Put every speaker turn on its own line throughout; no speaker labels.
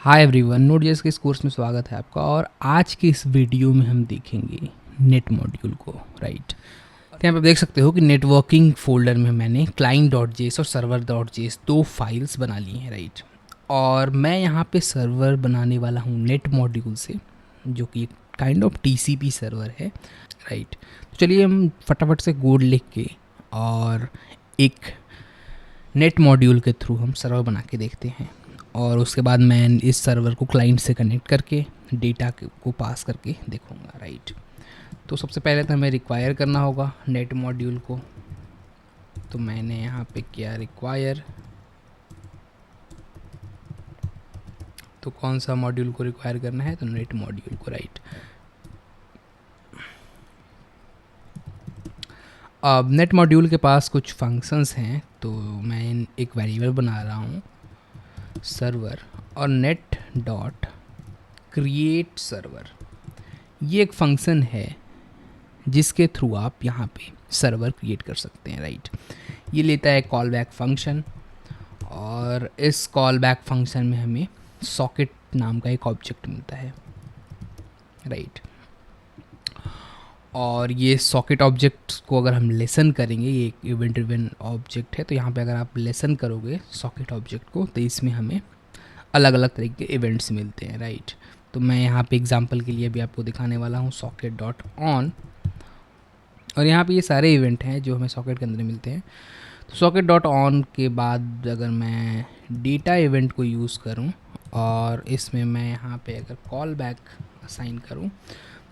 Hi everyone, नोड.जेएस के इस course में स्वागत है आपका। और आज के इस वीडियो में हम देखेंगे नेट मॉड्यूल को, राइट। तो यहाँ पे आप देख सकते हो कि नेटवर्किंग फोल्डर में मैंने client.js और server.js दो फाइल्स बना ली हैं, राइट। और मैं यहाँ पे सर्वर बनाने वाला हूँ नेट मॉड्यूल से, जो कि एक काइंड ऑफ TCP सर्वर है, राइट। तो चलिए हम फटाफट से कोड लिख के और एक नेट मॉड्यूल के थ्रू हम सर्वर बना के देखते हैं। और उसके बाद मैं इस सर्वर को क्लाइंट से कनेक्ट करके डेटा को पास करके देखूंगा, राइट। तो सबसे पहले तो हमें रिक्वायर करना होगा नेट मॉड्यूल को। तो मैंने यहाँ पे किया रिक्वायर। तो कौन सा मॉड्यूल को रिक्वायर करना है? तो नेट मॉड्यूल को, राइट। अब नेट मॉड्यूल के पास कुछ फंक्शंस हैं, तो मैं एक वेरिएबल बना रहा हूँ सर्वर और नेट डॉट क्रिएट सर्वर। ये एक फंक्शन है जिसके थ्रू आप यहाँ पे सर्वर क्रिएट कर सकते हैं, राइट। ये लेता है कॉल बैक फंक्शन, और इस कॉल बैक फंक्शन में हमें सॉकेट नाम का एक ऑब्जेक्ट मिलता है, राइट। और ये सॉकेट ऑब्जेक्ट को अगर हम लेसन करेंगे, ये एक इवेंट ड्रिवन ऑब्जेक्ट है, तो यहाँ पे अगर आप लेसन करोगे सॉकेट ऑब्जेक्ट को तो इसमें हमें अलग अलग तरीके के इवेंट्स मिलते हैं, राइट। तो मैं यहाँ पे एग्जांपल के लिए भी आपको दिखाने वाला हूँ सॉकेट डॉट ऑन, और यहाँ पे ये सारे इवेंट हैं जो हमें सॉकेट के अंदर मिलते हैं। तो सॉकेट डॉट ऑन के बाद अगर मैं डेटा इवेंट को यूज़ करूँ और इसमें मैं यहाँ पे अगर कॉल बैक असाइन करूँ,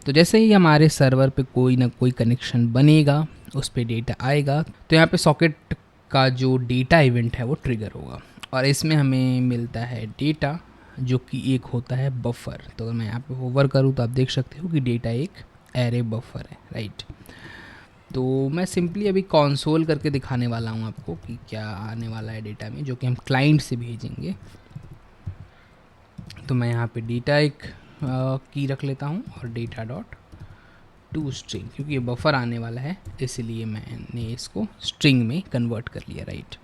तो जैसे ही हमारे सर्वर पे कोई ना कोई कनेक्शन बनेगा, उस पर डेटा आएगा, तो यहाँ पे सॉकेट का जो डेटा इवेंट है वो ट्रिगर होगा। और इसमें हमें मिलता है डेटा, जो कि एक होता है बफर। तो अगर मैं यहाँ पे होवर करूँ तो आप देख सकते हो कि डेटा एक एरे बफर है, राइट। तो मैं सिंपली अभी कंसोल करके दिखाने वाला हूँ आपको कि क्या आने वाला है डेटा में, जो कि हम क्लाइंट से भेजेंगे। तो मैं यहाँ पे डेटा एक की रख लेता हूँ और डेटा डॉट टू स्ट्रिंग, क्योंकि ये बफर आने वाला है इसलिए मैंने इसको स्ट्रिंग में कन्वर्ट कर लिया, राइट।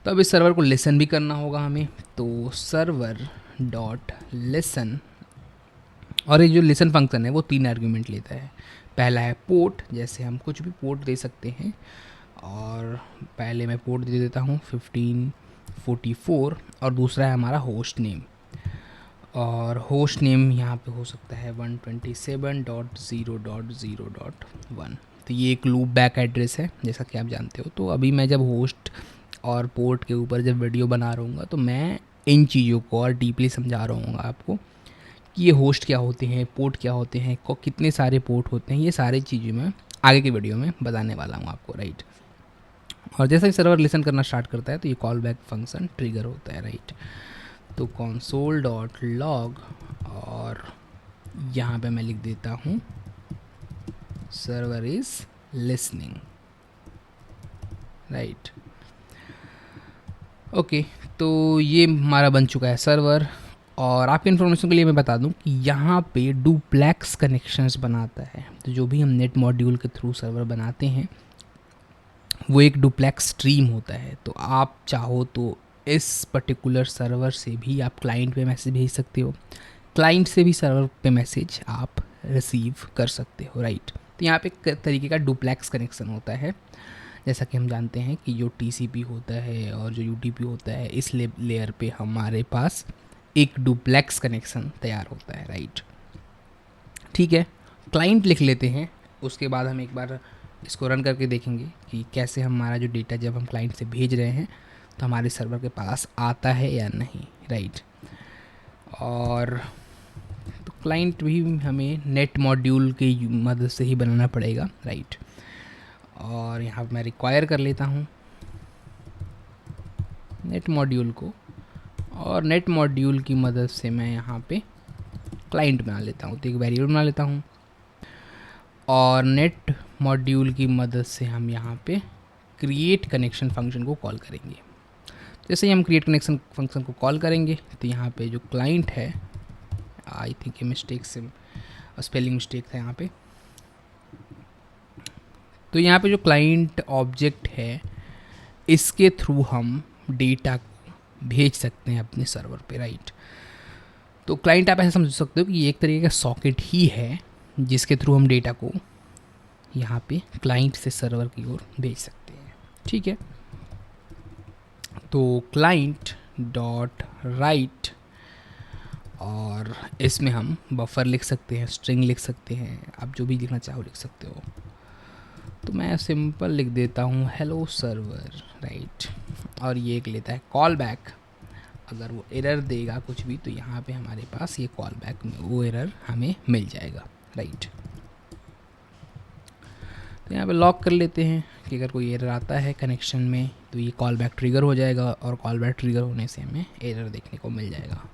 तो अब इस सर्वर को लिसन भी करना होगा हमें। तो सर्वर डॉट लिसन, और ये जो लिसन फंक्शन है वो 3 आर्ग्यूमेंट लेता है। पहला है पोर्ट, जैसे हम कुछ भी पोर्ट दे सकते हैं, और पहले मैं पोर्ट दे देता हूँ 1544, और दूसरा है हमारा होस्ट नेम, और होस्ट नेम यहाँ पे हो सकता है 127.0.0.1। तो ये एक लूप बैक एड्रेस है, जैसा कि आप जानते हो। तो अभी मैं जब होस्ट और पोर्ट के ऊपर जब वीडियो बना रहा हूँ तो मैं इन चीज़ों को और डीपली समझा रहा हूँ आपको कि ये होस्ट क्या होते हैं, पोर्ट क्या होते हैं, कितने सारे पोर्ट होते हैं, ये सारी चीज़ें मैं आगे के वीडियो में बताने वाला हूँ आपको, राइट। और जैसा ही सर्वर लिसन करना स्टार्ट करता है तो ये कॉल बैक फंक्शन ट्रिगर होता है, राइट। तो console डॉट लॉग, और यहाँ पे मैं लिख देता हूँ server is listening, right. Okay, तो ये हमारा बन चुका है सर्वर। और आपके इन्फॉर्मेशन के लिए मैं बता दूं कि यहाँ पे डुप्लेक्स कनेक्शंस बनाता है। तो जो भी हम नेट मॉड्यूल के थ्रू सर्वर बनाते हैं वो एक डुप्लेक्स स्ट्रीम होता है। तो आप चाहो तो इस पर्टिकुलर सर्वर से भी आप क्लाइंट पे मैसेज भेज सकते हो, क्लाइंट से भी सर्वर पे मैसेज आप रिसीव कर सकते हो, राइट। तो यहाँ पे एक तरीके का डुप्लेक्स कनेक्शन होता है। जैसा कि हम जानते हैं कि जो TCP होता है और जो UDP होता है, इस लेयर पे हमारे पास एक डुप्लेक्स कनेक्शन तैयार होता है, राइट। ठीक है, क्लाइंट लिख लेते हैं। उसके बाद हम एक बार इसको रन करके देखेंगे कि कैसे हमारा जो डेटा जब हम क्लाइंट से भेज रहे हैं तो हमारे सर्वर के पास आता है या नहीं, राइट। और तो क्लाइंट भी हमें नेट मॉड्यूल की मदद से ही बनाना पड़ेगा, राइट। और यहाँ मैं रिक्वायर कर लेता हूँ नेट मॉड्यूल को, और नेट मॉड्यूल की मदद से मैं यहाँ पे क्लाइंट बना लेता हूँ। तो एक वेरिएबल बना लेता हूँ, और नेट मॉड्यूल की मदद से हम यहाँ पे क्रिएट कनेक्शन फंक्शन को कॉल करेंगे। जैसे ही हम क्रिएट कनेक्शन फंक्शन को कॉल करेंगे तो यहाँ पे जो क्लाइंट है, आई थिंक ये मिस्टेक से स्पेलिंग मिस्टेक था यहाँ पे। तो यहाँ पे जो क्लाइंट ऑब्जेक्ट है, इसके थ्रू हम डेटा को भेज सकते हैं अपने सर्वर पे, राइट। तो क्लाइंट आप ऐसे समझ सकते हो कि ये एक तरीके का सॉकेट ही है जिसके थ्रू हम डेटा को यहाँ पे क्लाइंट से सर्वर की ओर भेज सकते हैं। ठीक है, तो क्लाइंट डॉट राइट, और इसमें हम बफर लिख सकते हैं, स्ट्रिंग लिख सकते हैं, आप जो भी लिखना चाहो लिख सकते हो। तो मैं सिंपल लिख देता हूँ हेलो सर्वर, राइट। और ये एक लेता है कॉल बैक, अगर वो एरर देगा कुछ भी तो यहाँ पे हमारे पास ये कॉल बैक में वो एरर हमें मिल जाएगा, राइट। तो यहाँ पे लॉक कर लेते हैं कि अगर कोई एरर आता है कनेक्शन में तो ये कॉल बैक ट्रिगर हो जाएगा, और कॉल बैक ट्रिगर होने से हमें एरर देखने को मिल जाएगा।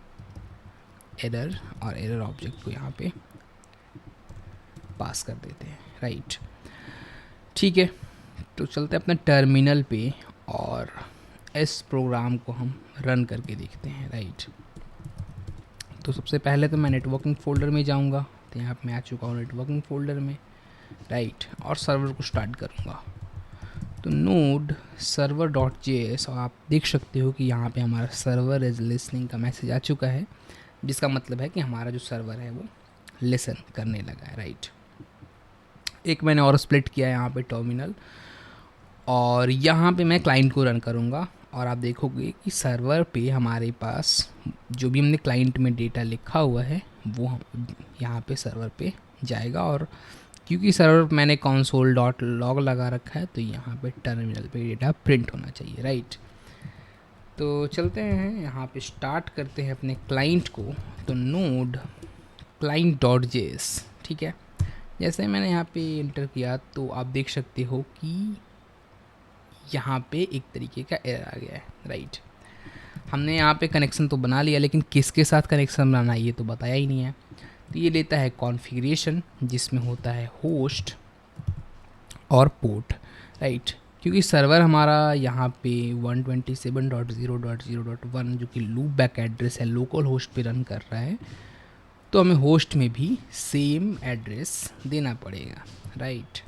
एरर और एरर ऑब्जेक्ट को यहाँ पे पास कर देते हैं, राइट। ठीक है, तो चलते हैं अपने टर्मिनल पे और इस प्रोग्राम को हम रन करके देखते हैं, राइट। तो सबसे पहले तो मैं नेटवर्किंग फ़ोल्डर में जाऊंगा, तो यहाँ पे मैं आ चुका हूँ नेटवर्किंग फ़ोल्डर में, राइट। और सर्वर को स्टार्ट करूँगा, तो नोड सर्वर डॉट जेएस, और आप देख सकते हो कि यहाँ पे हमारा सर्वर इज़ लिसनिंग का मैसेज आ चुका है, जिसका मतलब है कि हमारा जो सर्वर है वो लिसन करने लगा है, राइट। एक मैंने और स्प्लिट किया है यहाँ पे टर्मिनल, और यहाँ पे मैं क्लाइंट को रन करूँगा, और आप देखोगे कि सर्वर पे हमारे पास जो भी हमने क्लाइंट में डेटा लिखा हुआ है वो यहाँ पे सर्वर पे जाएगा, और क्योंकि सर्वर मैंने console डॉट लॉग लगा रखा है तो यहाँ पे टर्मिनल पे डेटा प्रिंट होना चाहिए, राइट। तो चलते हैं यहाँ पे स्टार्ट करते हैं अपने क्लाइंट को, तो नोड क्लाइंट डॉट जेएस, ठीक है। जैसे मैंने यहाँ पे इंटर किया तो आप देख सकते हो कि यहाँ पे एक तरीके का एरर आ गया है, राइट। हमने यहाँ पे कनेक्शन तो बना लिया, लेकिन किसके साथ कनेक्शन बनाना ये तो बताया ही नहीं है। तो ये लेता है कॉन्फ़िगरेशन, जिसमें होता है होस्ट और पोर्ट, राइट। क्योंकि सर्वर हमारा यहाँ पे 127.0.0.1 जो कि लूप बैक एड्रेस है लोकल होस्ट पे रन कर रहा है, तो हमें होस्ट में भी सेम एड्रेस देना पड़ेगा, राइट।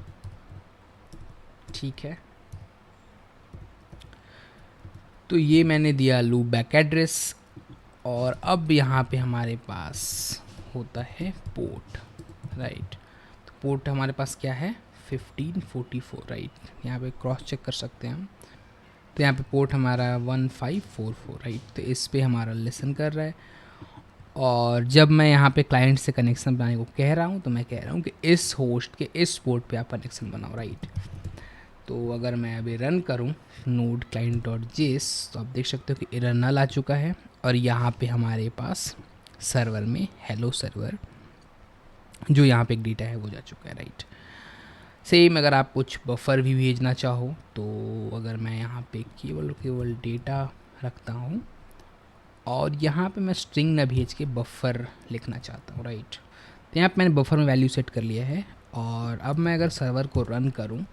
ठीक है, तो ये मैंने दिया लूप बैक एड्रेस, और अब यहाँ पे हमारे पास होता है पोर्ट, राइट। तो पोर्ट हमारे पास क्या है 1544, राइट। यहाँ पे क्रॉस चेक कर सकते हैं हम, तो यहाँ पे पोर्ट हमारा 1544, राइट। तो इस पे हमारा लिसन कर रहा है, और जब मैं यहाँ पे क्लाइंट से कनेक्शन बनाने को कह रहा हूँ तो मैं कह रहा हूँ कि इस होस्ट के इस पोर्ट पे आप कनेक्शन बनाओ, राइट। तो अगर मैं अभी रन करूँ नोड क्लाइंट डॉट जेएस, तो आप देख सकते हो कि एरर नल आ चुका है, और यहाँ पे हमारे पास सर्वर में हेलो सर्वर जो यहाँ पे एक डेटा है वो जा चुका है, राइट। सेम अगर आप कुछ बफर भी भेजना चाहो, तो अगर मैं यहाँ पे केवल डेटा रखता हूँ और यहाँ पे मैं स्ट्रिंग ना भेज के बफर लिखना चाहता हूँ, राइट। तो यहाँ पे मैंने बफर में वैल्यू सेट कर लिया है, और अब मैं अगर सर्वर को रन करूँ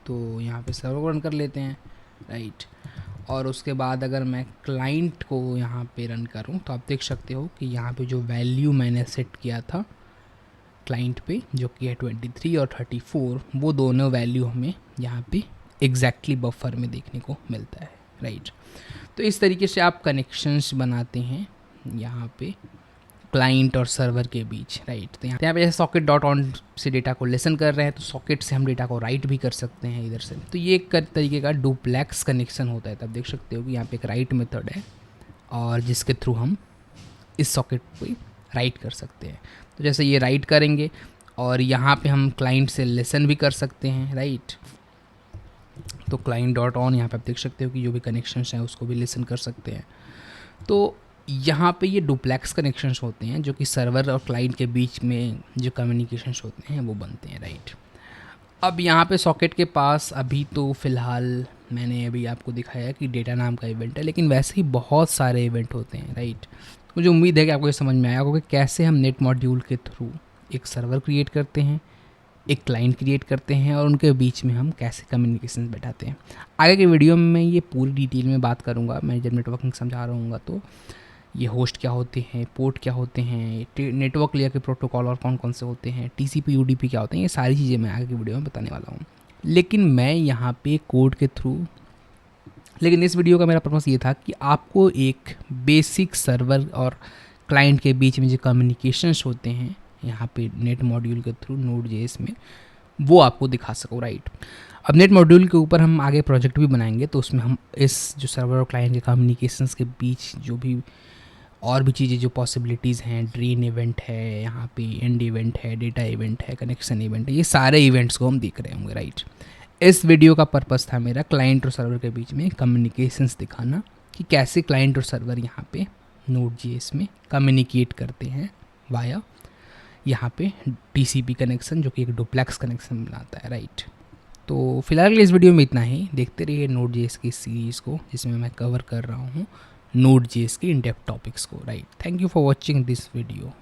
तो यहाँ पे सर्वर को रन कर लेते हैं, राइट। और उसके बाद अगर मैं क्लाइंट को यहाँ पे रन करूँ तो आप देख सकते हो कि यहाँ पे जो वैल्यू मैंने सेट किया था क्लाइंट पे जो कि है 23 और 34, वो दोनों वैल्यू हमें यहाँ पे एग्जैक्टली बफर में देखने को मिलता है, राइट। तो इस तरीके से आप कनेक्शंस बनाते हैं यहाँ पे क्लाइंट और सर्वर के बीच, राइट। तो यहाँ पे जैसे सॉकेट डॉट ऑन से डेटा को लिसन कर रहे हैं, तो सॉकेट से हम डेटा को राइट भी कर सकते हैं इधर से। तो ये एक तरीके का डुप्लेक्स कनेक्शन होता है। तब देख सकते हो कि यहाँ पे एक राइट मेथड है, और जिसके थ्रू हम इस सॉकेट पे राइट कर सकते हैं। तो जैसे ये राइट करेंगे, और यहाँ पे हम क्लाइंट से लिसन भी कर सकते हैं, राइट। तो क्लाइंट डॉट ऑन यहाँ पे आप देख सकते हो कि जो भी कनेक्शंस हैं उसको भी लिसन कर सकते हैं। तो यहाँ पे ये डुप्लेक्स कनेक्शंस होते हैं जो कि सर्वर और क्लाइंट के बीच में जो कम्युनिकेशंस होते हैं वो बनते हैं, राइट। अब यहाँ पे सॉकेट के पास अभी तो फ़िलहाल मैंने अभी आपको दिखाया कि डेटा नाम का इवेंट है, लेकिन वैसे ही बहुत सारे इवेंट होते हैं, राइट। मुझे उम्मीद है कि आपको ये समझ में आया होगा कि कैसे हम नेट मॉड्यूल के थ्रू एक सर्वर क्रिएट करते हैं, एक क्लाइंट क्रिएट करते हैं, और उनके बीच में हम कैसे कम्युनिकेशन बैठाते हैं। आगे के वीडियो में मैं ये पूरी डिटेल में बात करूँगा। मैं जब नेटवर्किंग समझा रहा हूँ तो ये होस्ट क्या होते हैं, पोर्ट क्या होते हैं, नेटवर्क लेयर के प्रोटोकॉल और कौन कौन से होते हैं, टीसीपी यूडीपी क्या होते हैं, ये सारी चीज़ें मैं आगे की वीडियो में बताने वाला हूँ। लेकिन मैं यहाँ पे कोड के थ्रू लेकिन इस वीडियो का मेरा पर्पस ये था कि आपको एक बेसिक सर्वर और क्लाइंट के बीच में जो कम्युनिकेशंस होते हैं यहाँ पे नेट मॉड्यूल के थ्रू Node.js में, वो आपको दिखा सकूँ, राइट। अब नेट मॉड्यूल के ऊपर हम आगे प्रोजेक्ट भी बनाएंगे, तो उसमें हम इस जो सर्वर और क्लाइंट के कम्युनिकेशंस के बीच जो भी और भी चीज़ें जो पॉसिबिलिटीज़ हैं, ड्रेन इवेंट है, यहाँ पे एंड इवेंट है, डेटा इवेंट है, कनेक्शन इवेंट है, ये सारे इवेंट्स को हम देख रहे होंगे, राइट। इस वीडियो का पर्पस था मेरा क्लाइंट और सर्वर के बीच में कम्युनिकेशंस दिखाना कि कैसे क्लाइंट और सर्वर यहाँ पे Node.js में कम्युनिकेट करते हैं वाया यहाँ पे TCP कनेक्शन, जो कि एक डुप्लेक्स कनेक्शन बनाता है, राइट। तो फिलहाल के लिए इस वीडियो में इतना ही। देखते रहिए Node.js की सीरीज़ को, जिसमें मैं कवर कर रहा हूँ Node.js के इन डेप्थ टॉपिक्स को, right. Thank you for watching this video.